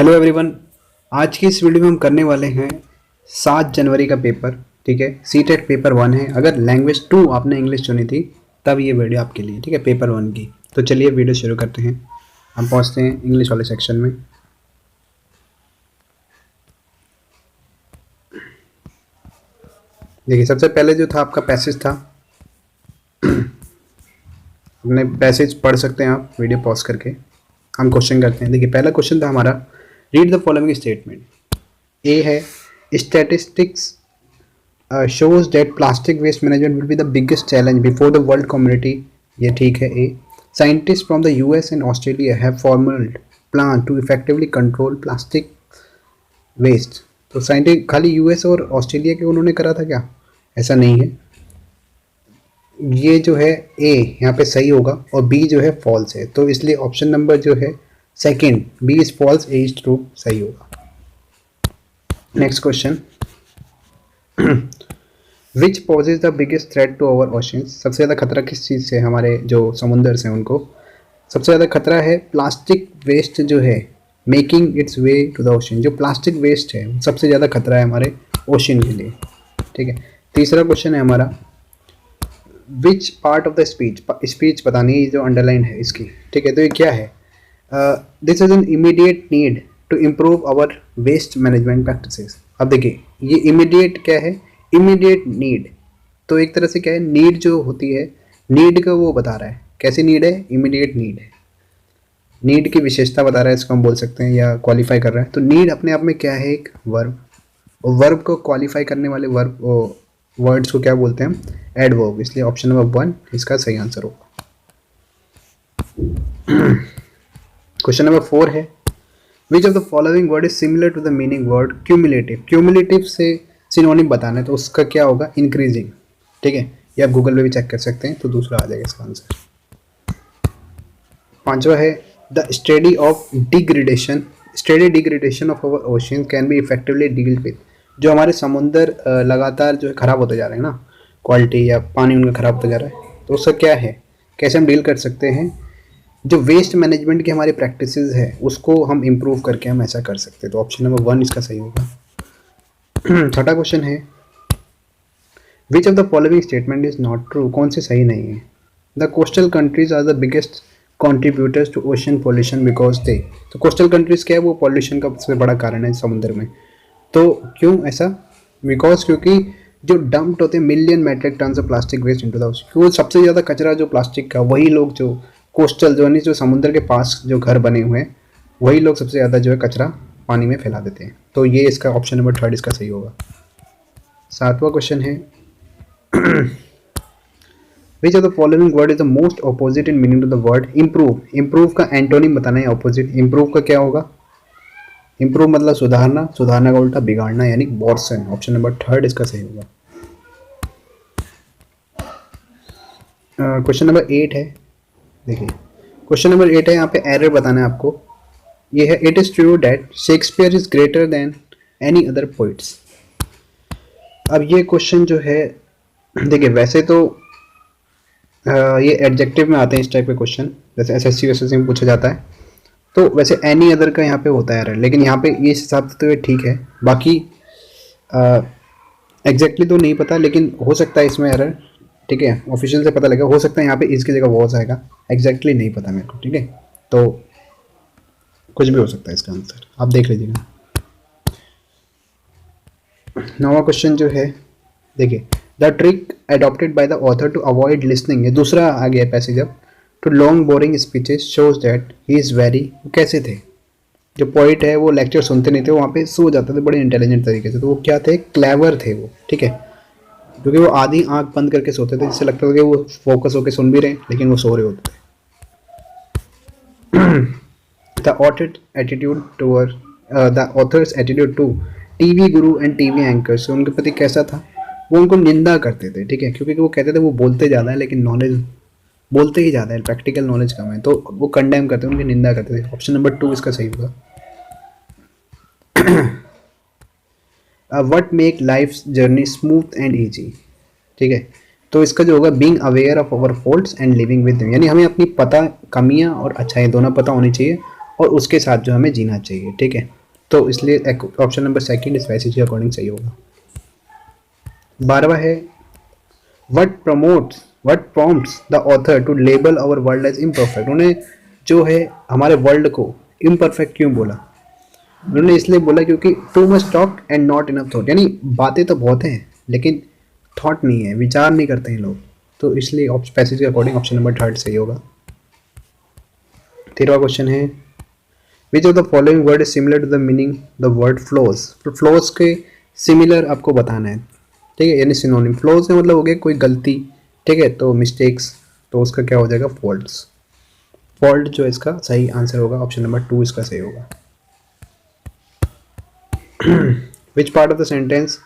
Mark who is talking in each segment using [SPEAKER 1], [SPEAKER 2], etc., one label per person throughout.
[SPEAKER 1] Hello everyone. आज की इस वीडियो में हम करने वाले हैं 7 जनवरी का पेपर। ठीक है, सीटेट पेपर 1 है। अगर लैंग्वेज 2 आपने इंग्लिश चुनी थी तब ये वीडियो आपके लिए। ठीक है, पेपर 1 की। तो चलिए वीडियो शुरू करते हैं। हम पहुंचते हैं इंग्लिश वाले सेक्शन में। देखिए, सबसे पहले जो था आपका पैसेज था। अपने पैसेज पढ़ सकते हैं आप वीडियो पॉज करके। हम क्वेश्चन करते हैं। देखिए, पहला क्वेश्चन था हमारा, रीड द फॉलोइंग स्टेटमेंट। ए है, statistics shows that plastic waste management will be the biggest challenge before the world community. ये ठीक है। ए, scientists from the US and Australia have formed plan to effectively control plastic waste. तो scientist खाली US और Australia के उन्होंने करा था क्या? ऐसा नहीं है। ये जो है ए यहाँ पे सही होगा और बी जो है फॉल्स है, तो इसलिए ऑप्शन नंबर जो है second, B is false, A is true, सही होगा। Next question, which poses the biggest threat to our oceans. सबसे ज़्यादा खतरा किस चीज़ से, हमारे जो समुंदर से उनको सबसे ज़्यादा खतरा है प्लास्टिक वेस्ट जो है, making its way to the ocean. जो प्लास्टिक वेस्ट है सबसे ज़्यादा खतरा है हमारे ओशन के लिए। ठीक है, तीसरा क्वेश्चन है हमारा, which part of the speech बतानी है जो अंडरलाइन है इसकी। ठीक है, तो ये क्या है? This is an immediate need to improve our waste management practices. अब देखिए, ये इमीडिएट क्या है? Immediate need. तो एक तरह से क्या है, नीड जो होती है, नीड का वो बता रहा है। कैसी नीड है? इमीडिएट नीड है। नीड की विशेषता बता रहा है, इसको हम बोल सकते हैं, या क्वालिफाई कर रहा है। तो नीड अपने आप में क्या है? एक वर्ब। और वर्ब को क्वालिफाई करने वाले वर्ड्स को क्या बोलते हैं? एडवर्ब। इसलिए ऑप्शन नंबर 1 इसका सही आंसर होगा। क्वेश्चन नंबर 4 है, which of the following word is similar to the meaning word cumulative. Cumulative से सिनोनिम बताना है, तो उसका क्या होगा? इंक्रीजिंग। ठीक है, ये आप गूगल पे भी चेक कर सकते हैं, तो दूसरा आ जाएगा इसका आंसर। पांचवा है, the study of degradation. Study degradation of our ocean can be effectively dealt with. जो हमारे समुंदर लगातार जो है खराब होते जा रहे हैं ना, क्वालिटी या पानी उनका खराब होता जा रहा है, तो उसका क्या है, कैसे हम डील कर सकते हैं? जो वेस्ट मैनेजमेंट की हमारी प्रैक्टिसेस है उसको हम इम्प्रूव करके हम ऐसा कर सकते हैं। तो ऑप्शन नंबर 1 इसका सही होगा। छठा क्वेश्चन है, which of the following statement is not true. कौन से सही नहीं है? The coastal countries are the biggest contributors to ocean pollution because they. तो कोस्टल कंट्रीज क्या है? वो पॉल्यूशन का सबसे बड़ा कारण है समुद्र में। तो क्यों ऐसा? बिकॉज क्योंकि जो डंप्ड होते हैं million metric ton of plastic waste into the ocean, क्योंकि सबसे ज़्यादा कचरा जो प्लास्टिक का, वही लोग जो कोस्टल जो यानी जो समुद्र के पास जो घर बने हुए हैं, वही लोग सबसे ज़्यादा जो है कचरा पानी में फैला देते हैं। तो ये इसका ऑप्शन नंबर 3 इसका सही होगा। सातवां क्वेश्चन है, which of the following word is the most opposite in meaning to the word improve. Improve का एंटोनिम बताना है, अपोजिट। इम्प्रूव का क्या होगा? इम्प्रूव मतलब सुधारना, सुधारना का उल्टा बिगाड़ना, यानी वर्सन। ऑप्शन नंबर 3 इसका सही होगा। क्वेश्चन नंबर 8 है। देखिए, क्वेश्चन नंबर 8 है, यहाँ पे एरर बताना है आपको। ये है, it is true that Shakespeare is greater than any other poets. अब ये क्वेश्चन जो है, देखिए वैसे तो ये एडजेक्टिव में आते हैं इस टाइप के क्वेश्चन, जैसे एसएससी वैसे में पूछा जाता है, तो वैसे एनी अदर का यहाँ पे होता है एरर, लेकिन यहाँ पे ये हिसाब से तो ये ठीक है। बाकी एग्जैक्टली तो नहीं पता, लेकिन हो सकता है इसमें एरर। ठीक है, ऑफिशियल से पता लगा, हो सकता है यहाँ पे इसकी जगह वॉज आएगा। एग्जैक्टली नहीं पता मेरे को। ठीक है, तो कुछ भी हो सकता है इसका आंसर, आप देख लीजिएगा। 9वां क्वेश्चन जो है, देखिए, the trick adopted by the author to avoid listening. ये दूसरा आ गया पैसेज अब, too long boring speeches shows that he is very. कैसे थे? जो पोइट है वो लेक्चर सुनते नहीं थे, वो वहाँ पे सो जाते थे बड़े इंटेलिजेंट तरीके से। तो वो क्या थे? क्लेवर थे वो। ठीक है, क्योंकि वो आधी आंख बंद करके सोते थे, जिससे लगता था कि वो फोकस होकर सुन भी रहे हैं, लेकिन वो सो रहे होते थे। The author's attitude to TV guru and TV anchors. उनके प्रति कैसा था? वो उनको निंदा करते थे। ठीक है, क्योंकि वो कहते थे वो बोलते ज़्यादा है लेकिन नॉलेज बोलते ही ज़्यादा है, प्रैक्टिकल नॉलेज कम है, तो वो कंडेम करते थे, उनकी निंदा करते थे। ऑप्शन नंबर 2 इसका सही होगा। What make life journey smooth and easy. ठीक है, तो इसका जो होगा, being aware of our faults and living with them, यानी हमें अपनी कमियां और अच्छाई दोनों पता होनी चाहिए और उसके साथ जो हमें जीना चाहिए, ठीक है। तो इसलिए ऑप्शन नंबर सेकंड इस पैसेज के अकॉर्डिंग सही होगा। 12वां है what prompts the author to label our world as imperfect. उन्हें जो है हमारे वर्ल्ड को इम्परफेक्ट क्यों बोला? उन्होंने इसलिए बोला क्योंकि too much talk and not enough thought, यानी बातें तो बहुत हैं लेकिन थॉट नहीं है, विचार नहीं करते हैं लोग। तो इसलिए पैसेज के अकॉर्डिंग ऑप्शन नंबर थर्ड सही होगा। 13वां क्वेश्चन है which of the following word is similar to the meaning the word flows. तो फ्लोज के सिमिलर आपको बताना है, ठीक है, यानी सिनोनिम। फ्लोज का मतलब हो गया कोई गलती, ठीक है, तो मिस्टेक्स, तो उसका क्या हो जाएगा? फॉल्ट्स। फॉल्ट जो इसका सही आंसर होगा, ऑप्शन नंबर 2 इसका सही होगा। Which part of the sentence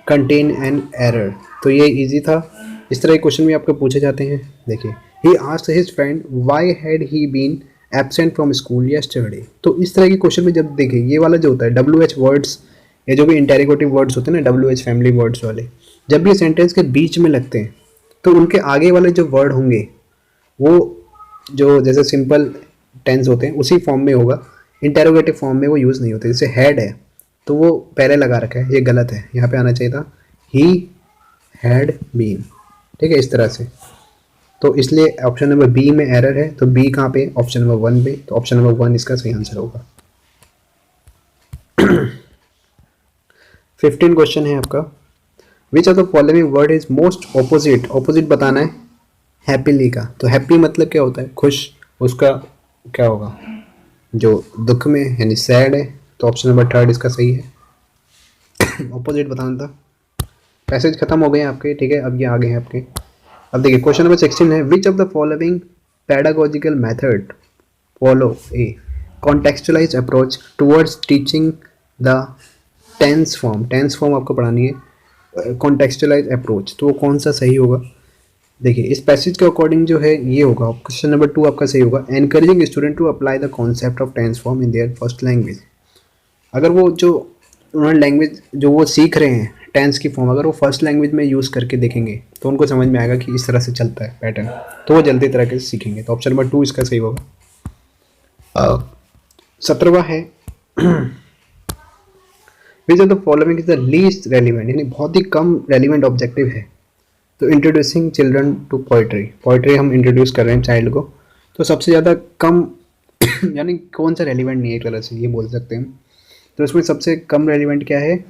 [SPEAKER 1] contain an error. तो ये इजी था, इस तरह के क्वेश्चन भी आपको पूछे जाते हैं। देखिए, he asked his friend why had he been absent from school yesterday. तो इस तरह के क्वेश्चन में जब देखिए ये वाला जो होता है WH वर्ड्स या जो भी इंटेरोगेटिव वर्ड्स होते हैं ना, WH फैमिली वर्ड्स वाले, जब ये सेंटेंस के बीच में लगते हैं तो उनके आगे वाले जो वर्ड होंगे वो जो जैसे सिंपल टेंस होते हैं उसी फॉर्म में होगा, इंटेरोगेटिव फॉर्म में वो यूज़ नहीं होते। जैसे हैड है तो वो पहले लगा रखा है, ये गलत है, यहाँ पे आना चाहिए था ही हैड बीन, ठीक है, इस तरह से। तो इसलिए ऑप्शन नंबर बी में एरर है, तो बी कहाँ पे? ऑप्शन नंबर 1 पे, तो ऑप्शन नंबर 1 इसका सही आंसर होगा। 15 क्वेश्चन है आपका विच of the following word is most opposite. Opposite बताना है हैप्पीली का। तो हैप्पी मतलब क्या होता है? खुश, उसका क्या होगा? जो दुख में यानी सैड है, तो ऑप्शन नंबर 3 इसका सही है। ऑपोजिट बताना था। पैसेज खत्म हो गए हैं आपके, ठीक है, अब ये आगे हैं आपके। अब देखिए क्वेश्चन नंबर 16 है which of the following pedagogical method follow a contextualise approach towards teaching the tense form. Tense form आपको पढ़ानी है, कॉन्टेक्चुअलाइज अप्रोच, तो वो कौन सा सही होगा? देखिए इस पैसेज के अकॉर्डिंग जो है ये होगा, क्वेश्चन नंबर 2 आपका सही होगा। Encouraging student to apply the concept of tense form in their first language. अगर वो जो उन्होंने लैंग्वेज जो वो सीख रहे हैं टेंस की फॉर्म, अगर वो फर्स्ट लैंग्वेज में यूज़ करके देखेंगे तो उनको समझ में आएगा कि इस तरह से चलता है पैटर्न, तो वो जल्दी तरह से सीखेंगे। तो ऑप्शन नंबर 2 इसका सही होगा। 17वां है which of the following is the least relevant, यानी बहुत ही कम रेलिवेंट ऑब्जेक्टिव है। तो introducing children to poetry, poetry हम इंट्रोड्यूस कर रहे हैं चाइल्ड को, तो सबसे ज़्यादा कम यानी कौन सा रेलिवेंट नहीं है, एक तरह से ये बोल सकते हैं। तो इसमें सबसे कम रेलिवेंट क्या है?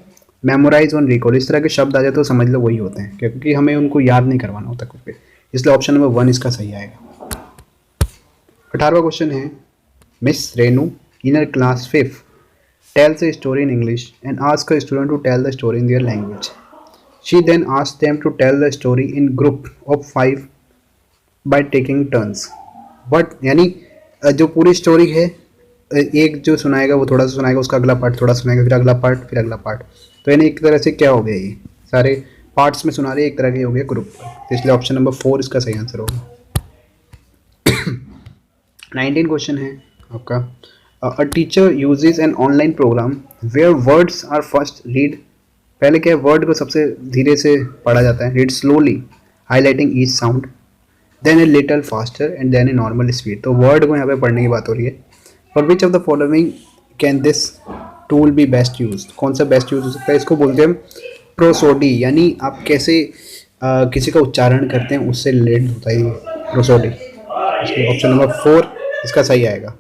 [SPEAKER 1] मेमोराइज ऑन रिकॉल, इस तरह के शब्द आ जाए तो समझ लो वही होते हैं, क्योंकि हमें उनको याद नहीं करवाना होता कुछ भी, इसलिए ऑप्शन नंबर 1 इसका सही आएगा। 18वां क्वेश्चन है miss Renu in her class 5 tells a story in English and asks a student to tell the story in their language. She then asks them to tell the story in group of 5 by taking turns. But यानी जो पूरी story है एक जो सुनाएगा वो थोड़ा सा सुनाएगा, उसका अगला पार्ट थोड़ा सुनाएगा, फिर अगला पार्ट, फिर अगला पार्ट। तो यानी एक तरह से क्या हो गया, ये सारे पार्ट्स में सुना रहे एक तरह के हो गए ग्रुप पर, तो इसलिए ऑप्शन नंबर 4 इसका सही आंसर होगा। 19 क्वेश्चन है आपका a teacher uses an online program where words are first read, पहले क्या है वर्ड को सबसे धीरे से पढ़ा जाता है, read slowly highlighting each sound then a little faster and then a normal speed। तो वर्ड को यहाँ पे पढ़ने की बात हो रही है। for which of the following can this tool be best used, कौन सा बेस्ट यूज हो सकता है? इसको बोलते हैं प्रोसोडी, यानी आप कैसे किसी का उच्चारण करते हैं उससे रिलेटेड होता है ये प्रोसोडी। इसलिए ऑप्शन नंबर 4 इसका सही आएगा।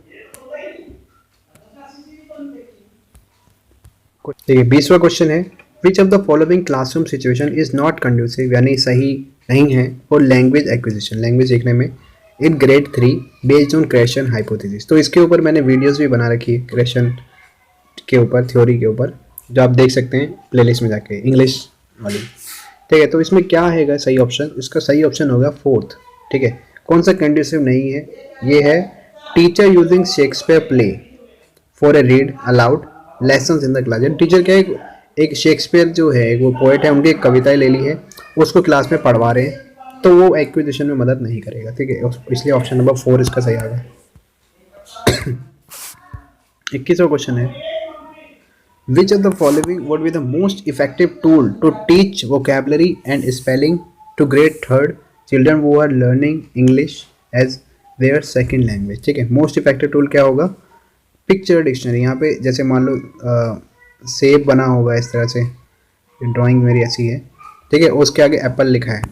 [SPEAKER 1] देखिए 20वां क्वेश्चन है which of the following classroom situation is not conducive, यानी सही नहीं है फॉर लैंग्वेज एक्विजिशन, लैंग्वेज सीखने में in grade 3 based on Christian hypothesis. तो इसके ऊपर मैंने वीडियोस भी बना रखी है क्रेशन के ऊपर, थ्योरी के ऊपर, जो आप देख सकते हैं प्लेलिस्ट में जाके इंग्लिश वाली, ठीक है। तो इसमें क्या है सही ऑप्शन? इसका सही ऑप्शन होगा 4th, ठीक है। कौन सा कंड्यूसिव नहीं है? ये है teacher using Shakespeare play for A read aloud lessons in the class. Teacher क्या है, एक शेक्सपियर जो है वो पोएट है, उनकी एक कविताएं ले ली है, उसको क्लास में पढ़वा रहे हैं, तो वो एक्विजिशन में मदद नहीं करेगा, ठीक है। इसलिए ऑप्शन नंबर 4 इसका सही आ गया। 21वां क्वेश्चन है which of the following would be the most effective tool to teach vocabulary and spelling to grade 3rd children who are learning English as their second language. ठीक है, मोस्ट इफेक्टिव टूल क्या होगा? Picture dictionary. यहाँ पे जैसे मान लो सेब बना होगा इस तरह से, ड्राइंग मेरी ऐसी है, ठीक है, उसके आगे एप्पल लिखा है,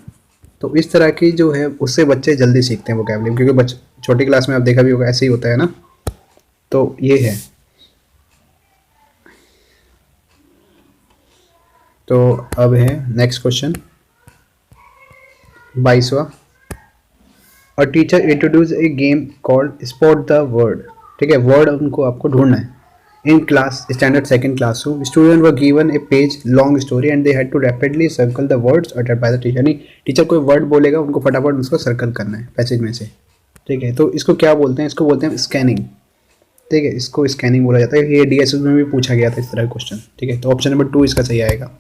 [SPEAKER 1] तो इस तरह की जो है उससे बच्चे जल्दी सीखते हैं वोकैबुलरी, क्योंकि बच्चे छोटी क्लास में आप देखा भी होगा ऐसे ही होता है ना। तो ये है। तो अब है नेक्स्ट क्वेश्चन 22वां। A teacher introduce a game called spot the word. ठीक है, वर्ड उनको आपको ढूंढना है। In class standard second classroom student were given a page long story and they had to rapidly circle the words uttered by the teacher. यानी teacher कोई word बोलेगा, उनको फटाफट उसको सर्कल करना है पैसेज में से। ठीक है, तो इसको क्या बोलते हैं? इसको बोलते हैं स्कैनिंग। ठीक है, इसको स्कैनिंग बोला जाता है। ये डीएसएस में भी पूछा गया था इस तरह का क्वेश्चन। ठीक है, तो ऑप्शन नंबर 2 इसका सही आएगा।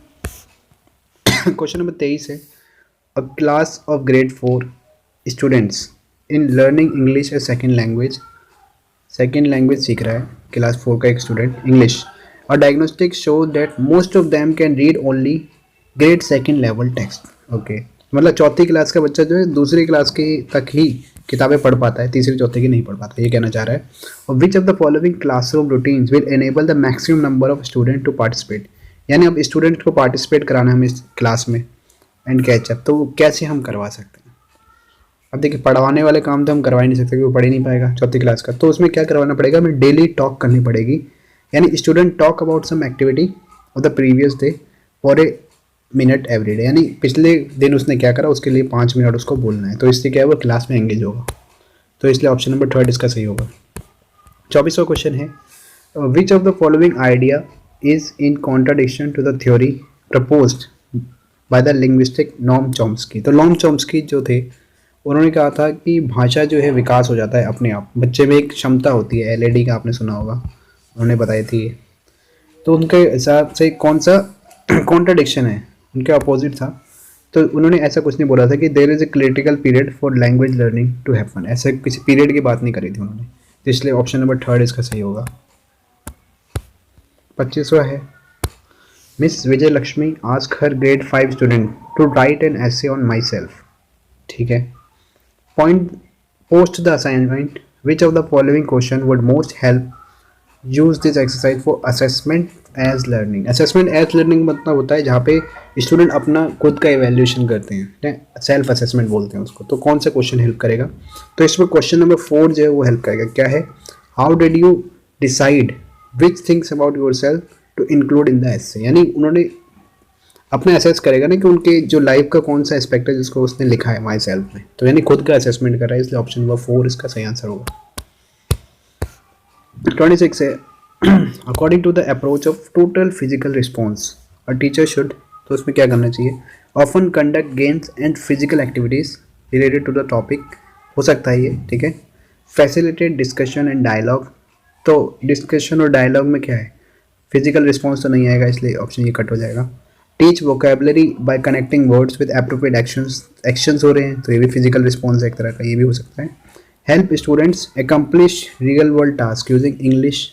[SPEAKER 1] क्वेश्चन नंबर 23 है, अ class of grade 4 students in learning English A second language. Second language सीख रहा है क्लास 4 का एक स्टूडेंट इंग्लिश। और diagnostic show that most of them can read only grade second level text. Okay, मतलब चौथी class का बच्चा जो है दूसरी क्लास की तक ही किताबें पढ़ पाता है, तीसरी चौथी की नहीं पढ़ पाता, ये कहना चाह रहा है। और which of the following classroom routines will enable the maximum number of student to participate. यानी अब स्टूडेंट को पार्टिसिपेट कराना है हमें इस क्लास में एंड कैचअप, तो कैसे हम करवा सकते हैं? अब देखिए, पढ़वाने वाले काम तो हम करवा ही नहीं सकते क्योंकि वो पढ़ ही नहीं पाएगा चौथी क्लास का। तो उसमें क्या करवाना पड़ेगा? हमें डेली टॉक करनी पड़ेगी। यानी student talk about some activity of the previous day for a minute every day. यानी पिछले दिन उसने क्या करा उसके लिए 5 मिनट उसको बोलना है, तो इससे क्या है वो क्लास में एंगेज होगा। तो इसलिए ऑप्शन नंबर 3 इसका सही होगा। 24वां क्वेश्चन है, which of the following idea is in contradiction to the theory proposed by the linguistic Noam Chomsky. तो नॉम चॉम्स्की जो थे उन्होंने कहा था कि भाषा जो है विकास हो जाता है अपने आप। बच्चे में एक क्षमता होती है, एलएडी का आपने सुना होगा, उन्होंने बताई थी ये। तो उनके हिसाब से कौन सा कॉन्ट्राडिक्शन है, उनके अपोजिट था। तो उन्होंने ऐसा कुछ नहीं बोला था कि there is a critical period for language learning to happen. ऐसे किसी पीरियड की बात नहीं करी थी उन्होंने। तो इसलिए ऑप्शन नंबर 3 इसका सही होगा। 25वां है, Miss Vijay Lakshmi ask her grade 5 student to write an essay on myself. ठीक है, point post the assignment which of the following question would most help use this exercise for assessment as learning। assessment as learning मतलब होता है जहाँ पे student अपना खुद का इवेल्यूएशन करते हैं, सेल्फ असेसमेंट बोलते हैं उसको। तो कौन सा क्वेश्चन हेल्प करेगा? तो इसमें क्वेश्चन नंबर 4 जो है वो हेल्प करेगा। क्या है? How did you decide which things about yourself to include in the essay. यानी उन्होंने अपने असेस करेगा ना कि उनके जो लाइफ का कौन सा एस्पेक्ट है जिसको उसने लिखा है माई सेल्फ में। तो यानी खुद का असेसमेंट कर रहा है, इसलिए ऑप्शन नंबर 4 इसका सही आंसर होगा। 26 है, according to the approach of total physical response a teacher should. तो उसमें क्या करना चाहिए? Often conduct games and physical activities related to the topic. हो सकता है ये, ठीक है। Facilitate discussion and dialogue. तो डिस्कशन और डायलॉग में क्या है? फिजिकल रिस्पॉन्स तो नहीं आएगा, इसलिए ऑप्शन ये कट हो जाएगा। Teach vocabulary bye connecting words with appropriate actions हो रहे हैं, तो ये भी फिजिकल रिस्पॉन्स है एक तरह का, ये भी हो सकता है। Help students accomplish real world task using English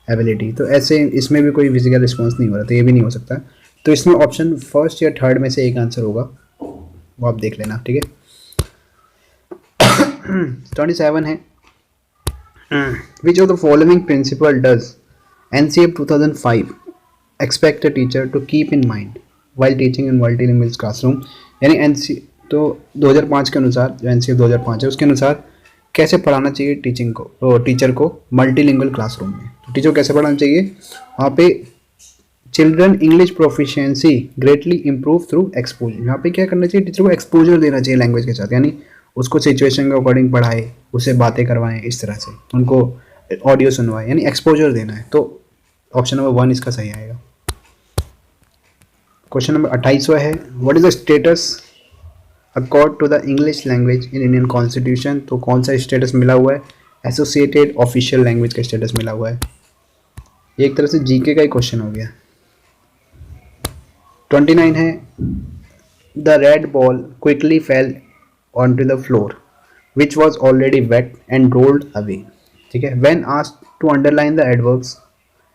[SPEAKER 1] ability. तो ऐसे इसमें भी कोई फिजिकल रिस्पॉन्स नहीं हो रहा, तो ये भी नहीं हो सकता। तो इसमें ऑप्शन फर्स्ट या थर्ड में से एक आंसर होगा, वो आप देख लेना, ठीक है। 27 है, which of the following principle does NCF 2005 expect a teacher to keep in mind while teaching in multilingual classroom। यानी NC तो 2005 के अनुसार, जो NCF 2005 है उसके अनुसार कैसे पढ़ाना चाहिए टीचिंग को, तो टीचर को मल्टीलिंगुअल क्लासरूम में। तो टीचर को कैसे पढ़ाना चाहिए? वहाँ पे children English proficiency greatly improve through exposure. यहाँ पे क्या करना चाहिए? टीचर को एक्सपोजर देना चाहिए लैंग्वेज के साथ, यानी उसको सिचुएशन के अकॉर्डिंग पढ़ाए, उससे बातें करवाएं, इस तरह से उनको ऑडियो सुनवाए, यानी एक्सपोजर देना है। तो ऑप्शन नंबर 1 इसका सही आएगा। क्वेश्चन नंबर 28वां है, what is the status accord to the English language in Indian constitution. तो कौन सा स्टेटस मिला हुआ है? एसोसिएटेड ऑफिशियल लैंग्वेज का स्टेटस मिला हुआ है। ये एक तरह से जीके का ही क्वेश्चन हो गया। 29 है, the red ball quickly fell on to the floor which was already wet and rolled away. ठीक है, when asked to underline the adverbs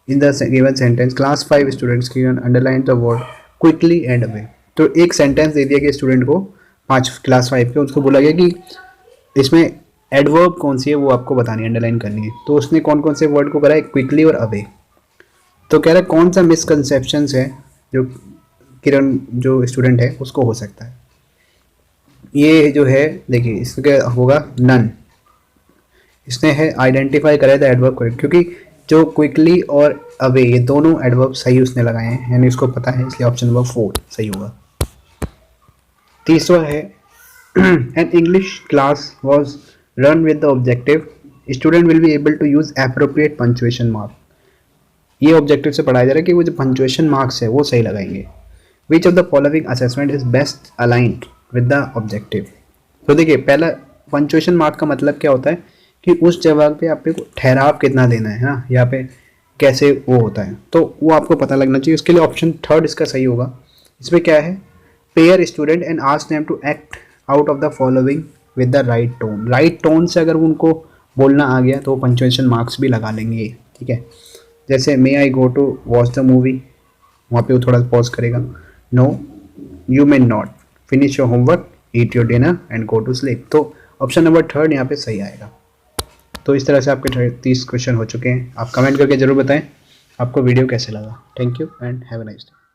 [SPEAKER 1] in the given sentence class 5 students can underline the word quickly and away. तो एक sentence दे दिया कि student को 5 class 5 के, उसको बोला गया कि इसमें एडवर्ब कौन सी है वो आपको बतानी है, अंडरलाइन करनी है। तो उसने कौन कौन से वर्ड को करा है, क्विकली और अवे। तो कह रहा है कौन सा मिसकंसेप्शन है जो किरण जो स्टूडेंट है उसको हो सकता है। ये जो है देखिए इसमें क्या होगा, नन। इसने है आइडेंटिफाई करा था एडवर्ब करेक्ट, क्योंकि जो क्विकली और अवे ये दोनों एडवर्ब सही उसने लगाए हैं, यानी उसको पता है, इसलिए ऑप्शन नंबर 4 सही होगा। तीसरा है an English class was run with the objective student will be able to use appropriate punctuation mark। ये ऑब्जेक्टिव से पढ़ाया जा रहा है कि वो जो पंचुएशन मार्क्स है वो सही लगाएंगे। विच of the following assessment is best aligned with the objective. तो देखिए पहला पंचुएशन मार्क का मतलब क्या होता है कि उस जवाब पे आपको ठहराव कितना देना है ना, यहाँ पे कैसे वो होता है, तो वो आपको पता लगना चाहिए। उसके लिए ऑप्शन थर्ड इसका सही होगा। इसमें क्या है, pair student and ask them to act out of the following with the right tone. Right tone से अगर उनको बोलना आ गया तो पंचुएशन मार्क्स भी लगा लेंगे, ठीक है। जैसे may I go to watch the movie, वहाँ पे वो थोड़ा पॉज करेगा। No you may not, finish your homework, eat your dinner and go to sleep. तो ऑप्शन नंबर थर्ड यहाँ पे सही आएगा। तो इस तरह से आपके 30 क्वेश्चन हो चुके हैं। आप कमेंट करके जरूर बताएं आपको वीडियो कैसे लगा। Thank you and have a nice day.